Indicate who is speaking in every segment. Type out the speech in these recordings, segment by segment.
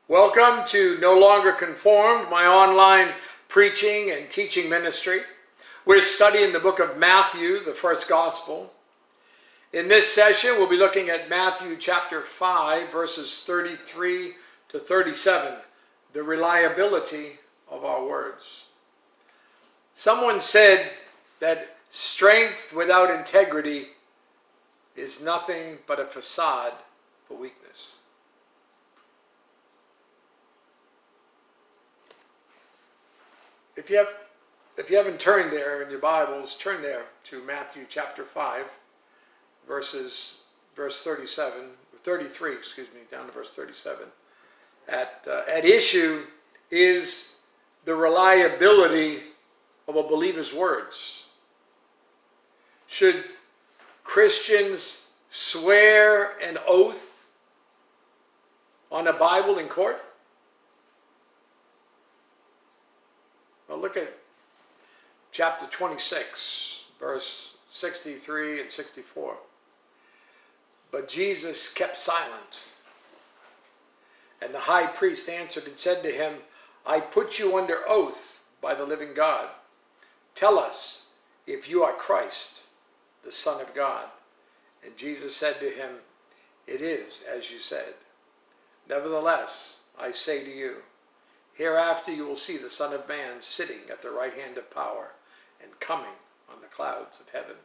Speaker 1: Welcome to No Longer Conformed, my online preaching and teaching ministry. We're studying the book of Matthew, the first gospel. In this session, we'll be looking at Matthew chapter 5, verses 33 to 37, the reliability of our words. Someone said that strength without integrity is nothing but a facade for weakness. If you haven't turned there in your Bibles, turn there to Matthew chapter 5, verse 33, down to verse 37. At issue is the reliability of a believer's words. Should Christians swear an oath on a Bible in court? Well, look at chapter 26, verse 63 and 64. But Jesus kept silent. And the high priest answered and said to him, I put you under oath by the living God. Tell us if you are Christ, the Son of God. And Jesus said to him, It is as you said. Nevertheless, I say to you, hereafter you will see the Son of Man sitting at the right hand of power and coming on the clouds of heaven.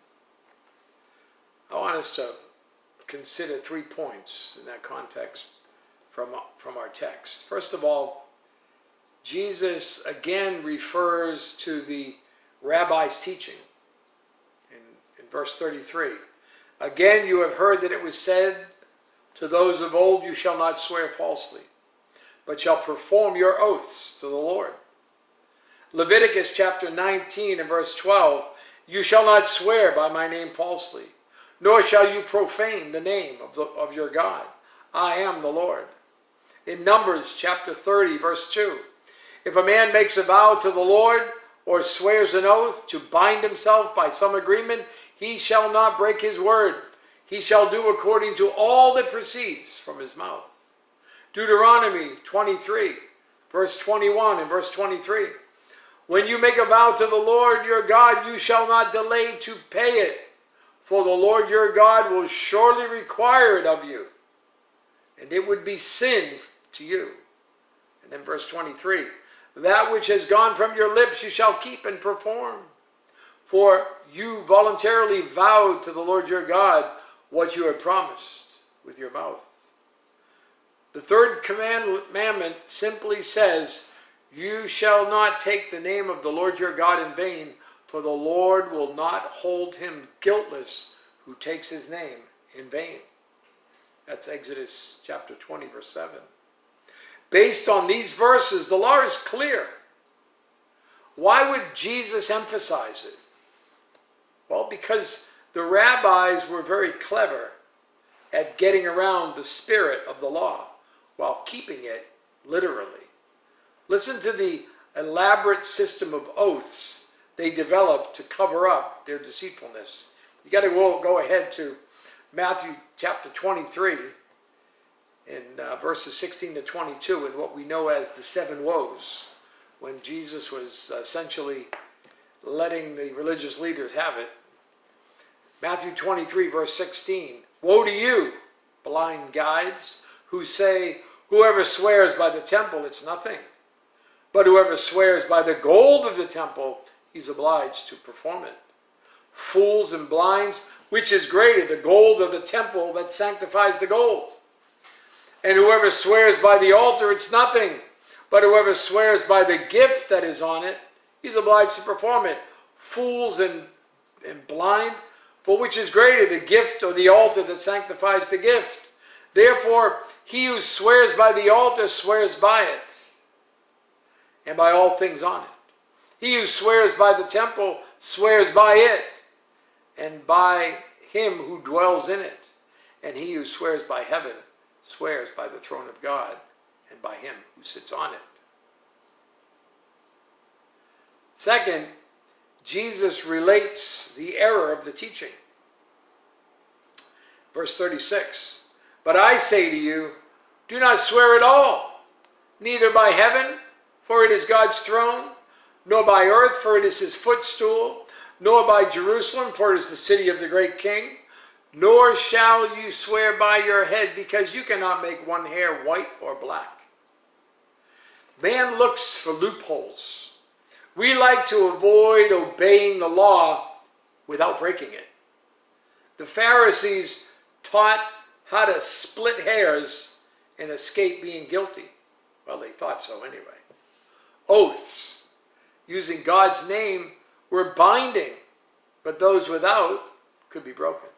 Speaker 1: I want us to consider 3 points in that context from our text. First of all, Jesus again refers to the rabbi's teaching in verse 33. Again, you have heard that it was said to those of old, you shall not swear falsely, but shall perform your oaths to the Lord. Leviticus chapter 19 and verse 12, you shall not swear by my name falsely, nor shall you profane the name of your God. I am the Lord. In Numbers chapter 30 verse 2, if a man makes a vow to the Lord or swears an oath to bind himself by some agreement, he shall not break his word. He shall do according to all that proceeds from his mouth. Deuteronomy 23, verse 21 and verse 23. When you make a vow to the Lord your God, you shall not delay to pay it, for the Lord your God will surely require it of you, and it would be sin to you. And then verse 23, that which has gone from your lips you shall keep and perform, for you voluntarily vowed to the Lord your God what you had promised with your mouth. The third commandment simply says, you shall not take the name of the Lord your God in vain, for the Lord will not hold him guiltless who takes his name in vain. That's Exodus chapter 20, verse 7. Based on these verses, the law is clear. Why would Jesus emphasize it? Well, because the rabbis were very clever at getting around the spirit of the law while keeping it literally. Listen to the elaborate system of oaths they developed to cover up their deceitfulness. You got to go ahead to Matthew chapter 23 in verses 16 to 22 and what we know as the 7 woes, when Jesus was essentially letting the religious leaders have it. Matthew 23 verse 16, woe to you, blind guides, who say, whoever swears by the temple, it's nothing. But whoever swears by the gold of the temple, he's obliged to perform it. Fools and blinds, which is greater, the gold of the temple that sanctifies the gold? And whoever swears by the altar, it's nothing. But whoever swears by the gift that is on it, he's obliged to perform it. Fools and blind, for which is greater, the gift or the altar that sanctifies the gift? Therefore, he who swears by the altar swears by it, and by all things on it. He who swears by the temple swears by it, and by him who dwells in it. And he who swears by heaven swears by the throne of God, and by him who sits on it. Second, Jesus relates the error of the teaching. Verse 36, but I say to you, do not swear at all, neither by heaven, for it is God's throne, nor by earth, for it is his footstool, nor by Jerusalem, for it is the city of the great king. Nor shall you swear by your head, because you cannot make one hair white or black. Man looks for loopholes. We like to avoid obeying the law without breaking it. The Pharisees taught how to split hairs and escape being guilty. Well, they thought so anyway. Oaths using God's name were binding, but those without could be broken.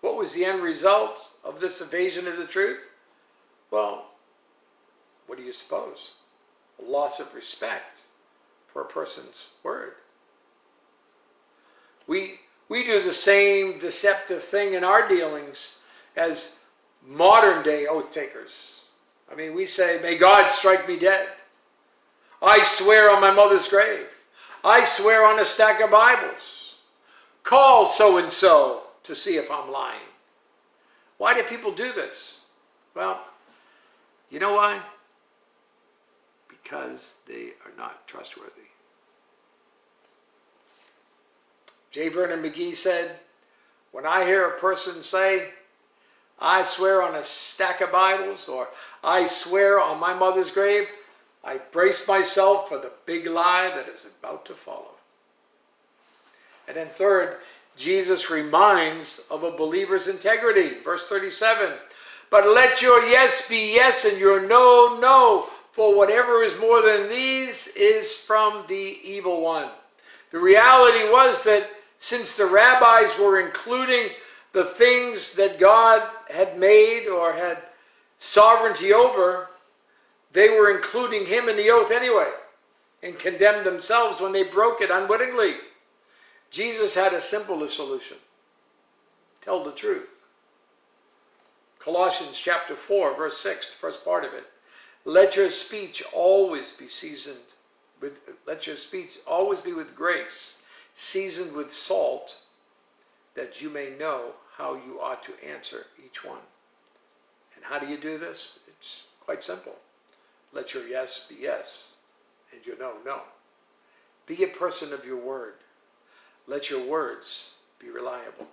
Speaker 1: What was the end result of this evasion of the truth? Well, what do you suppose? A loss of respect for a person's word. We do the same deceptive thing in our dealings as modern day oath takers. I mean, we say, may God strike me dead. I swear on my mother's grave. I swear on a stack of Bibles. Call so-and-so to see if I'm lying. Why do people do this? Well, you know why? Because they are not trustworthy. J. Vernon McGee said, when I hear a person say, I swear on a stack of Bibles, or I swear on my mother's grave, I brace myself for the big lie that is about to follow. And then third, Jesus reminds of a believer's integrity. Verse 37, but let your yes be yes and your no, no, for whatever is more than these is from the evil one. The reality was that since the rabbis were including the things that God had made or had sovereignty over, they were including him in the oath anyway and condemned themselves when they broke it unwittingly. Jesus had a simpler solution. Tell the truth. Colossians chapter 4, verse 6, the first part of it. Let your speech always be with grace, seasoned with salt, that you may know how you ought to answer each one. And how do you do this? It's quite simple. Let your yes be yes, and your no, no. Be a person of your word. Let your words be reliable.